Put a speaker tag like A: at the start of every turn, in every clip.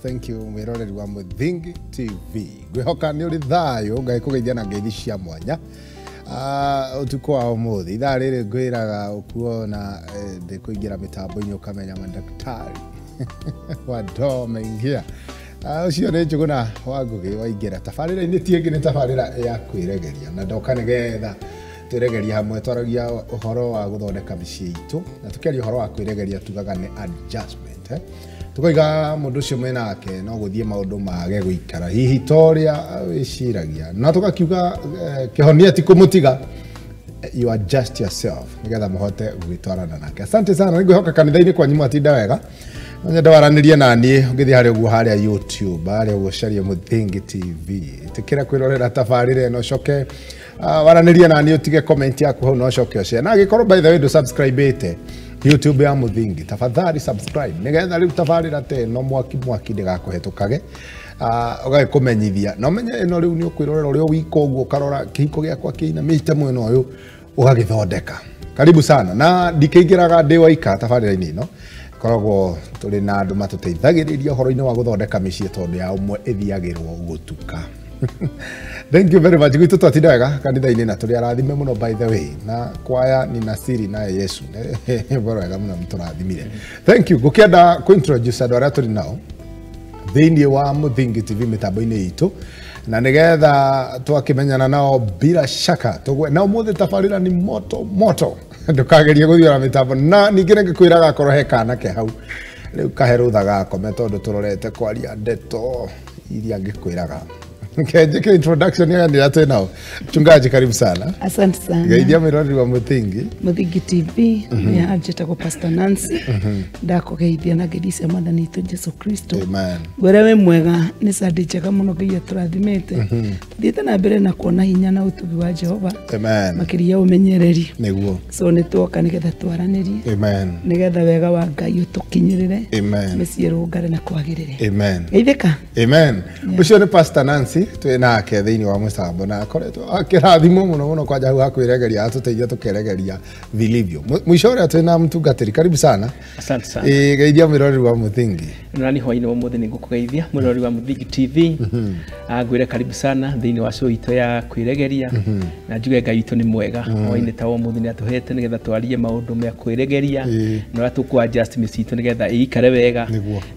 A: thank you mwiroreri wa Muthingi TV. Gwihoka ni uri thayo ngai kugeithia na ngeithi cia mwanya. Utuko wa umuthi ithaa riri ngwiraga ukuona ndi kuingira mitambo-ini ukamenya madaktari wa dome ingia ucio ni njuguna wa ngugi waingira tabarira-ini tiengi ni tabarira ya kwiregeria na ndoka nigetha twiregeria hamwe twaragia uhoro wa guthondeka micii itu na tukiaria uhoro wa kwiregeria tugaga ni adjustment tukoiga mundu ucio mwenake no guthie maundu mage guikara hihi toria wiciragia na tugakiuga kihonia ti kumutiga you adjust yourself nigetha muhote gwitwarana nake. Asante sana ngwihoka kanitha-ini kwa nyuma atinda wega nyenda waranirie nani ngithia hari uguo haria YouTube haria uguo caria Muthingi TV tikira kwirorera tabarira no coke waranirie nani utige comment yaku hau no coke ucia na gikorwo by the way do subscribe ite YouTube ya Muthingi tafadhali subscribe nigetha riu tabarira te no mwaki ndigakuhetukage ugagikumenyithia no menye ino riu ni ukwirorera urio wiko uguo karora kihiko giakwa kiina mite mweno uyu ugagithondeka. Karibu sana na ndikeingiraga ndi waika tabarira-ini ino koragwo tuli na andu matuteithagiriria horo-ini wa guthondeka micii tondu ya umwe ithiagirwo gutuka. Thank you very much. Gwitu twatinda wega kanitha-ini na tuli arathime muno by the way na kwaya ni Nasiri na Yesu bora wega muno mturathimire. Thank you. Gukienda ku introduce andu aria tuli nao thiini wa Muthingi TV mitambo-ini itu na nigetha twakimenyana nao bila shaka tugwe na umuthi tabarira ni moto ndukagerie guthiora mitambo na ningire ngikwiraga korwo he kana ke hau riu kaherutha gakome tondu turorete kwaria ndeto iria ngikwiraga. Kenje introduction ya ndia tena mchungaji karibu sana.
B: Asante sana.
A: Ngaidia mirori wa Muthingi
B: TV ya ajeta kwa Pastor Nancy ndako geithia na ngeicia mwathani itu Jesu Kristo.
A: Amen.
B: Werewe mwega ni sande njega muno ngai aturathimete thiete na mbere na kuona hinya na utugi wa Jehova.
A: Amen.
B: Makiria umenyereri
A: niguo
B: so ni twoka nigetha twaranirie.
A: Amen.
B: Nigetha wega wa ngai utukinyirire.
A: Amen.
B: Mesiero ngare na kwagirire.
A: Amen.
B: Geithika.
A: Amen. Ucio ni Pastor Nancy twinake thiini wa musambo na akoretwo akirathimo muno kwa jahu hakwiregeria atuteithia tukeregeria vilivyo mwisho ria twina mtungatiri. Karibu sana.
C: Asante sana.
A: Geithia mirori wa Muthingi
C: nani hwaini wa muthi nigukugeithia mirori wa Muthingi TV ngwire karibu sana thiini wa show ito ya kwiregeria na njuge ngai itu ni mwega hwaini ta wa muthi ni atuhete nigetha twarie maundu me kwiregeria no atuku adjust micii itu nigetha ikare wega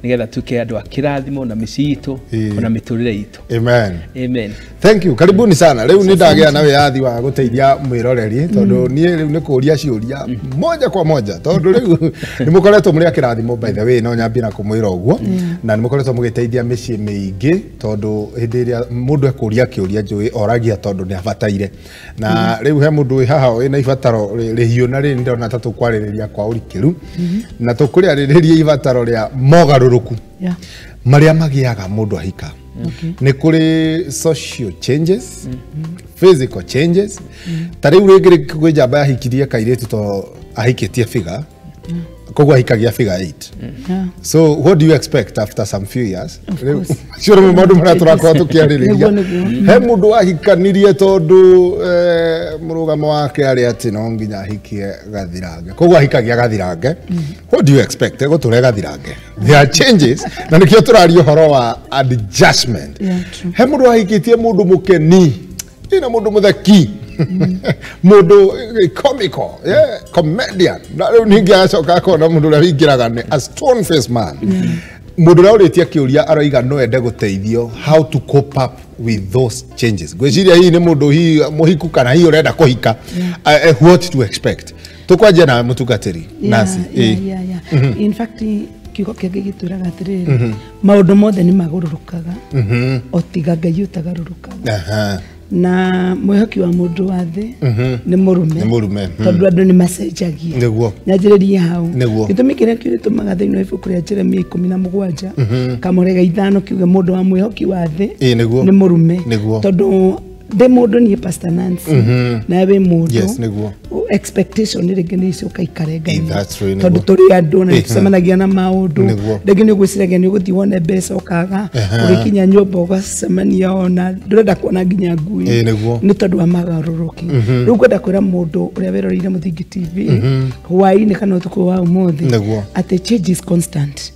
C: nigetha tuke andu akirathimo na micii itu ona miturire itu.
A: Amen.
C: Amen.
A: Thank you. Karibuni sana. Riu ni ndagia na wiathi wa guteithia mwiroreri tondu ni riu ni kuria ciuria moja kwa moja tondu riu ni mukoretwo muri akirathimo by the way no nyambi na kumwira uguo na ni mukoretwo mugiteithia micii miingi tondu hindi ria mundu akuria kiuria njui oragia tondu ni abataire na riu he mundu wi haha ina ibataro rihiu na ri ndona ta tukwariria kwa urikiru na tukuriariria ibataro ria mogaruruku maria magiaga mundu ahika. Ni kuri social changes, physical changes. Tari urigire kujamba ahikirie kairetu to ahikitie figure. Kogwa ahikagia figure 8. So what do you expect after some few years? Sure me modu mara turako tukiariria. He mundu ahikanirie tondu murugamo wake ari ati no nginya ahikie gathirange. Kogwa ahikagia gathirange. What do you expect? Ego ture gathirange. There are changes. Na nikio turario horo wa adjustment. He mundu ahikitie mundu mukeni. Ina mundu mutheki. Mundu comical, comedian. Na ningia acoka kona mundu ria wingiraga ni a stone face man. Mundu ria uritia kiuria aroiga no ende guteithio how to cope up with those changes. Gwiciria hii ni mundu hii muhiku kana hii urenda kuhika. What to expect? Tukwaje na mutungatiri Nancy.
B: In fact kiugo kiake gituraga atiriri maundu mothe ni magururukaga otiga ngai utagarurukaga na mwihoki wa mundu wa thi ni murume tondu andu ni macenjagia niguo nyanjiriria hau gitumi kiria kiutumaga thiini wa ibuku ria Jeremia 17 kamurega 5 kiuga mundu wa mwihoki wa thi ni murume tondu de mundu ni Pastor Nancy na we mundu expectation ringi ni icio kaikarenga tondu turi andu na tucemanagia na maundu ringi ni gwiciragia ni guthi wone mbeca ukaga urikinya nyumba ugacemania ona ndurenda kuona nginya ngui ni tondu wa magaruruki riu kwenda kwira mundu uria wirorire Muthingi TV hwaini kana utuku wa umuthi ati change is constant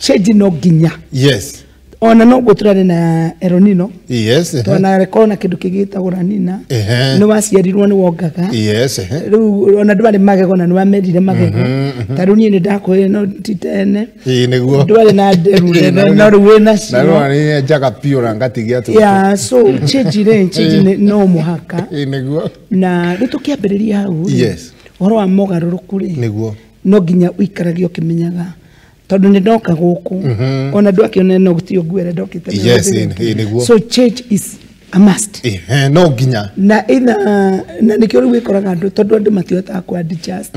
B: change no ginya
A: Yes.
B: ona no guturane na eronino
A: Yes.
B: twana rekona na kindu kigitagwo ranina no waciarirwo ni wongaga
A: Yes.
B: riu ona ndwari magego na nwamerire magego taru ni ndakwe no titene
A: Niguo
B: ndwari na nderu no ruwe na cio
A: na ni jaga piora ngatigia tu
B: yeah so change no muhaka
A: niguo
B: na ritu kiambiriria hau
A: yes
B: horo wa mogaruruku ri
A: niguo
B: no ginya uikaragio kimenyaga tondu ni ndoka guku ona ndwakione no gutio ngwere ndokite
A: yes niguo
B: so change is a must
A: no ginya
B: na na nikio riu ikoraga andu tondu andu matiota ku adjust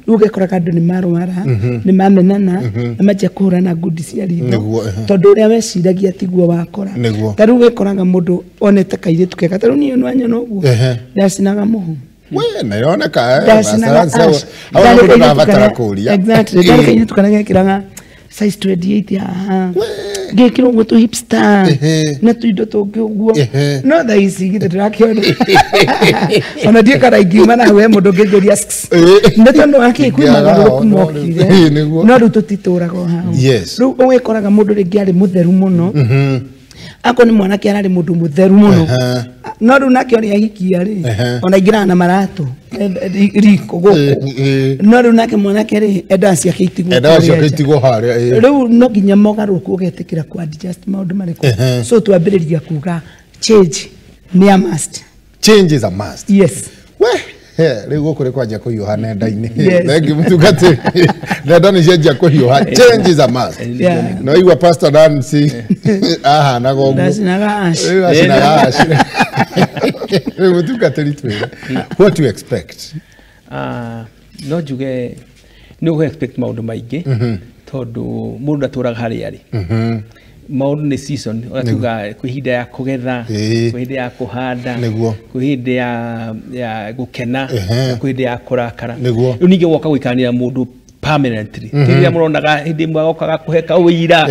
B: riu gikoraga andu ni marwara ni mamenana na maje kuhurana ngudi cia ritho tondu uria weciragia tiguo wakora taru gikoraga mundu onete kairitu kega taru ni onwanya no guo ndacinaga muhu
A: we na yoneka
B: au ndo navatara kuria exactly ndari kaini tukanaga kiranga size 28 ya gekiro gutu hipster na tuindo tungi uguo no tha ici githe ndirakiona ona die kara ingima na we mundu ngegeria ndeto ndo wake kwimagaro kumokire no ru tutituraga hau ru ugikoraga mundu ringi ari mutheru muno ako ni mwana kiarari mundu mutheru muno no ru nake ori ahikia ri ona ingira na maratu riko goko no ru nake mwana kere edacia kitigo haria ru no ginya mogaruku ugetikira ku adjust maundu mariko so twambiriria kuga change ni a must
A: change is a must
B: yes
A: we riu gukuri kwanja kuhiuha nenda-ini thengi mutungati nenda ni cenjia kuhiuha change is a must no igua pastor Nancy aha na gogo
B: ndacinaga ash
A: riu mutungati ritwira what to expect
C: no juge no expect maundu maingi tondu mundu aturaga hari ari maundu ni season ogatuga kwihinda ya kugetha kwihinda ya kuhanda kwihinda ya gukena kwihinda ya kurakara riu ningi woka gwikanira mundu permanently tiria muronaga hindi mwa gokaga kuheka uira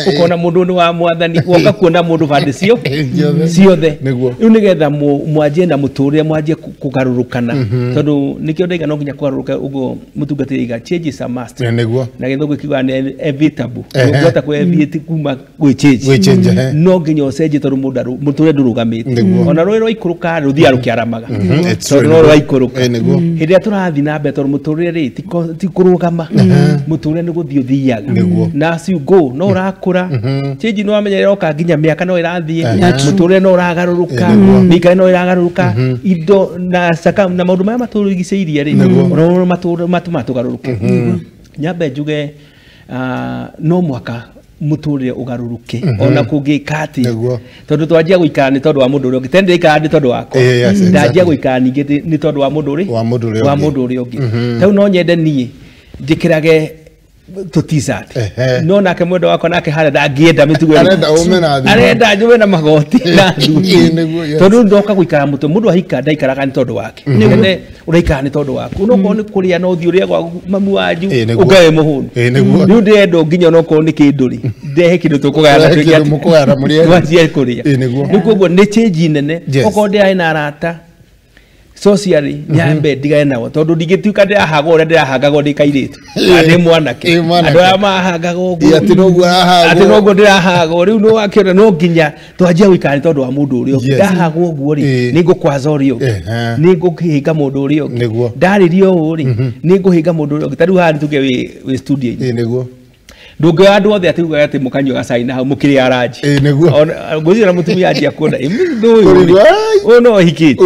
C: ukona mundu ni wa mwathani woka kuona mundu bande cio ciothe riu nigetha mwanjie na muturire mwanjie kugarurukana tondu nikio ndaiga no nginya kugaruruka ugo mutungatiri iga change is a must na githungu kiuga ni inevitable ngota ku evite kuma gwi change no nginya ucenjie tondu muturire ndurugamite ona roi ikuruka ruthia rukiaramaga tondu no roi ikuruka hindi aturathi na mbere tondu muturire ri ti kuruga muture ni guthio thiaga na as you go no urakura change no amenyerera oka nginya miaka no irathie muture no uragaruruka mika no iragaruruka indo na saka na maundu maya maturigiceirie ri no matugaruruke nyambe njuge no mwaka muturire ugaruruke ona kungikati tondu twanjia guikara ni tondu wa mundu uri ungi tende ikara ni tondu wako ndanjia guikara ningi ni tondu wa mundu uri ungi tau no nyende nie njikirage tutizat no nake mwendo wako nake hara ndangienda mitugo arenda njume na magoti na nduthi tondu ndoka guikara mundu ahika ndaikaraga ni tondu wake nende uraikara ni tondu waku no ko ni kuria no thi uria gwa mamu wanju ugae muhunu riu ndendo nginya no ko ni kinduri ndehe kindu tukugayana twanjie kuria ni koguo ni change nene oko ndi na arata socially nyambe ndigae nawo tondu ndigituika ndirahaga uria ndirahangago ndi kairitu ndi mwanake andu aya mahangaga uguo ati noguo ndirahaga riu no akiona no nginya twanjia guikara tondu wa mundu uria ndahaga uguo ri ningukwaza uria ungi ningukihinga mundu uria ungi ndaririo uu ri ninguhinga mundu uria ungi tariu haha nituge wi studio niguo ndunge andu othe atiuga ati mukanywa gacai na hau mukiri araji nguzira mutumia anjia kuona o no hikiti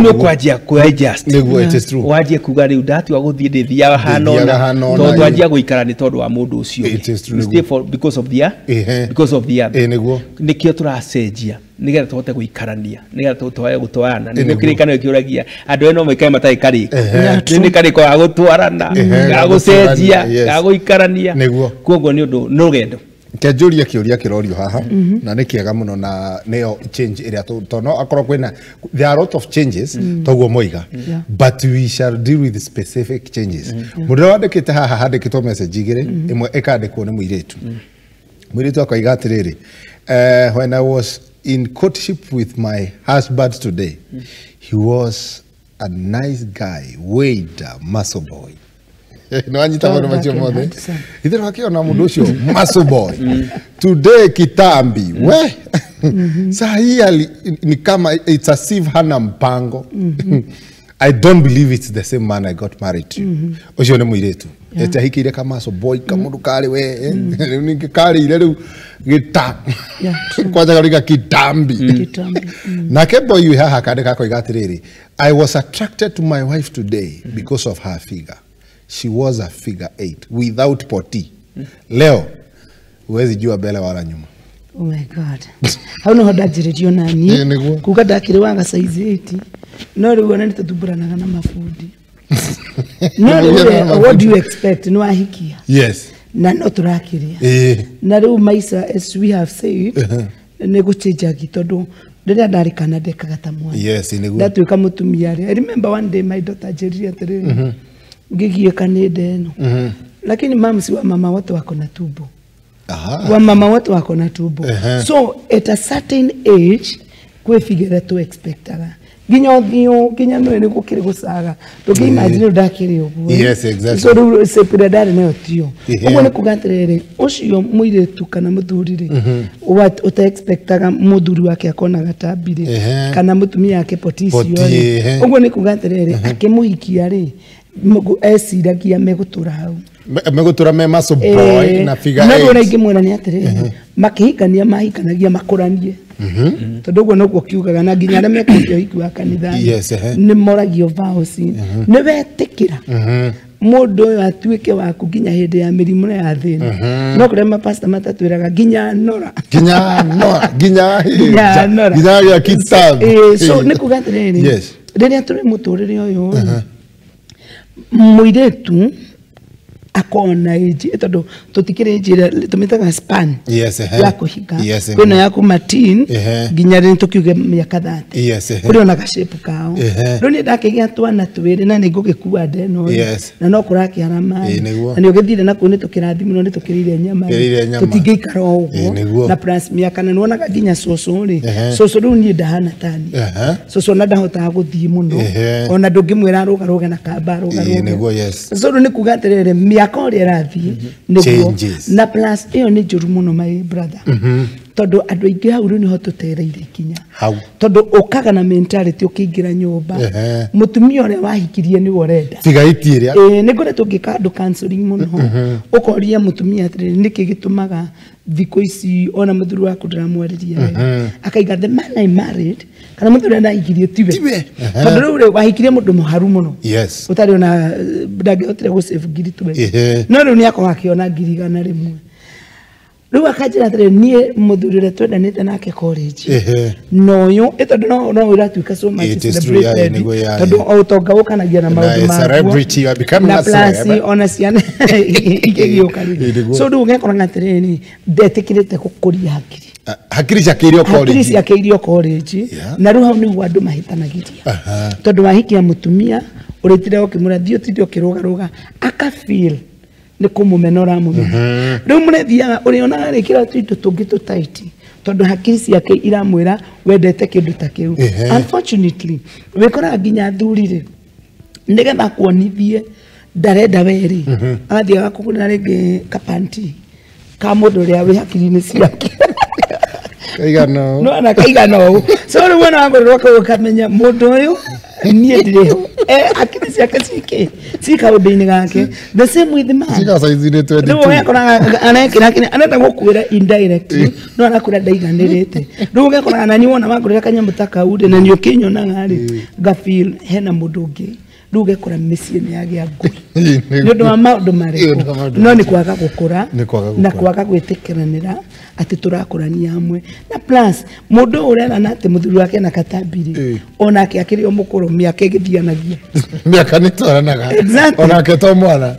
C: no kwajia ku adjust wajia kuga riu ndatua guthie ndithia hanona tondu anjia guikara ni tondu wa mundu ucio stay for because of the nikio turacenjia nigetha tuhote guikarania nigetha tutoe gutwarana ni mukirikano kiuragia andu eno mekae matai kariko ni kariko ga gutwarana ga gucenjia ga guikarania koguo ni undu no rugendo
A: kianjuria kiuria kirorio haha na ni kiega muno na neo change iria tono akorwo kwina there are a lot of changes toguo moiga but we shall deal with specific changes mundu wandikite haha handikitwo message igire imwe ikandikwo ni muiritu akoiga atiriri when I was in courtship with my husband today he was a nice guy, weighed muscle boy. No anyita maundu macio mothe ithe wakiona mundu ucio muscle boy today kitambi we sahi ni kama it's as if hana mpango. I don't believe it's the same man I got married to. Ucio ni muiretu etahikire kama muscle boy kamundu kari we ni kari ile riu gita kwaja gariga kitambi na kebo yu haha kade kako igatiriri. I was attracted to my wife today because of her figure. She was a figure 8 without poti. Leo uwezi jua bele wala nyuma.
B: Oh my God. How no hodajiritio nani kuka dakire wanga size 8 no riu ona nitutuburanaga na mafudi. No, what do you expect? No ahikia.
A: Yes.
B: Na no turakiria. Na riu maisa as we have said ne gucenjagia tondu rĩrĩa ndarĩ kana ndekaga ta mwana.
A: Yes, iniguo.
B: Ndatuĩka mũtumia rĩ. I remember one day my daughter Jerry atirĩ ngigiĩka nĩ ndeno. Lakini mama si wa mama wote wako na tumbo. Wa mama wote wako na tumbo. So at a certain age kwe figure to expectaga. Ginya othio ginya no ni gukire gusaga. Tugi imagine ndakire uguo. Yes, exactly. So ru sepira ndari nayo tio. Uguo ni kugatirere ucio muiretu kana muthuri ri. Uta expectaga muthuri wake akona gatambire kana mutumia yake potisio ri. Uguo ni kugatirere akimuhikia ri. Esiragia megutura hau.
A: Megutura me muscle boy na figure 8.
B: Na rĩngĩ mwena nĩ atĩrĩrĩ makĩhikania mahikanagia makoranie. Tondu guo noguo kiugaga na nginya arĩa mekĩte ũhiki wa kanitha nĩ moragio vows. Nĩ wetikĩra mũndũ ũyũ atuĩke waku nginya hĩndĩ ya mĩrimũ ya thĩna. No kũrĩa mapasta matatwĩraga nginya nora nginya ya kitambi. So nĩ kuga atĩrĩrĩ rĩrĩa tũrĩ mũtũrĩre ũyũ muiretu akona age tondu tutikire njira tumitaga span ya kuhika kwina ya kuma teen nginya ri tukiuge miaka 30 kuri ona gashape kao runi ndakigia twana twiri na ningugikua ndeno na no kuraki arama na ni ugithire na kuni tukirathimo no ni tukirire nyama tutingeikara uguo na plus miaka na nwonaga nginya soso ri soso ru ni ndahana tani soso na ndahota guthii muno ona ndungimwira rugaruge na kamba rugaruge so ni kugaterere miaka ori rathi niguo na plus iyo ni njuru muno my brother tondu andu aingi hau ni ho tutereire ikinya tondu ukaga na mentality ukiingira nyumba mutumia ore wahikirie ni worenda
A: tigaiti iria
B: ni ngoretwo ngikando counseling muno ukoria mutumia atiri niki gitumaga thiko ici ona muthuru waku ndiramwereria akaiga the man I married kana muthuru na hikirie tiwe tondu riu wahikirie mundu muharu muno utari ona ndangihotire go save ngiri tuwe no riu ni akwa akiona ngiri gana rimwe riu akajira atiri nie muthurire twendanite nake college noyo tondu no uratuika so much celebrated tondu utonga ukanagia na maundu ma
A: celebrity you become a celebrity
B: ona ciana igiyukari so riu ngekora atiri ndetikirite gukuria hakiri ciakeirio college na riu hau ni andu mahitanagiria tondu wahikia mutumia uritire okimurathio tithio kirugaruga aka feel ni kumumenora mumena riu murethiaga uriona arikira twito tungi tutaiti tondu hakiri ciake iramwira wendete kindu ta kiu unfortunately wekora nginya thurire nigetha kuonithie ndarenda weri athia gakuguna ringi kapanti ka mundu ria wi hakiri-ini ciake
A: kaigano
B: no ana kaigano so riu wana ngorwo kamenya mundu uyu nie ndiriho akiri ciake cika undu-ini gake the same with the man
A: cika size 22
B: riu yakora anekira kini anenda gukwira indirectly no anakura ndaiganirite riu gekora na niwona wangorera kanyamu takaude na nio kinyonaga ri ngafeel hena mundu ungi riu gekora micii ni yagia ngui ni undu wa maundu mariko no ni kwaga gukura na kwaga gwitikiranira ati turakurania hamwe na plus mundu urena na ati muthuri wake na katambiri onake akiri o mukuru miaka igithianagia
A: miaka ni twaranaga onake to mwana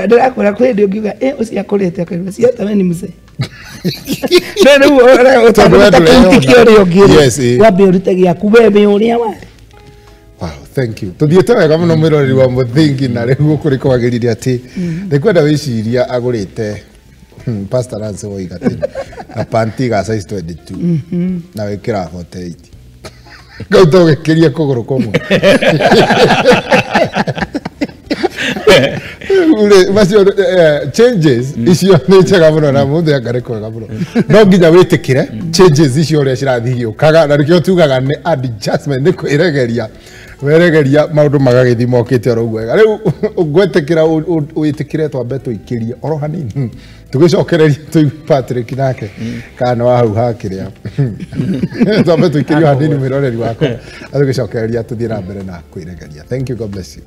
B: ndirakora kwende ngiuga uci akurete akaiga ciata we ni mzee nenu ora utakutikio rio ngiri wabe urite giaku webe uria wari.
A: Wow, thank you. Tuthiete wega muno mwiroreri wa muthingi na riu kuri kwagiriria ati ndikwenda wiciria agurite Pastor Lance woiga ati na panty ga size 22 na wikira 48 gauto gekiria kuguru komwe ule macio changes icio nä njega må no na må ndå angare kwega må no no nginya wä tä kä re changes icio å rä a cirathiä å kaga na nä kä o tugaga nä adjustment nä kwä regeria weregeria maå ndå magagä thi mokä te oro gwega rä u ngwetä kä ra wä tä kä re twambe tå ikä rie oro hanini tå gä cokereria tå igui Patrick nake kana wa hau hakä rä a twambe tå ikä rio hanini mä roreri wakwa tå gä cokereria tå thiä na mbere na kwä regeria. Thank you, God bless you.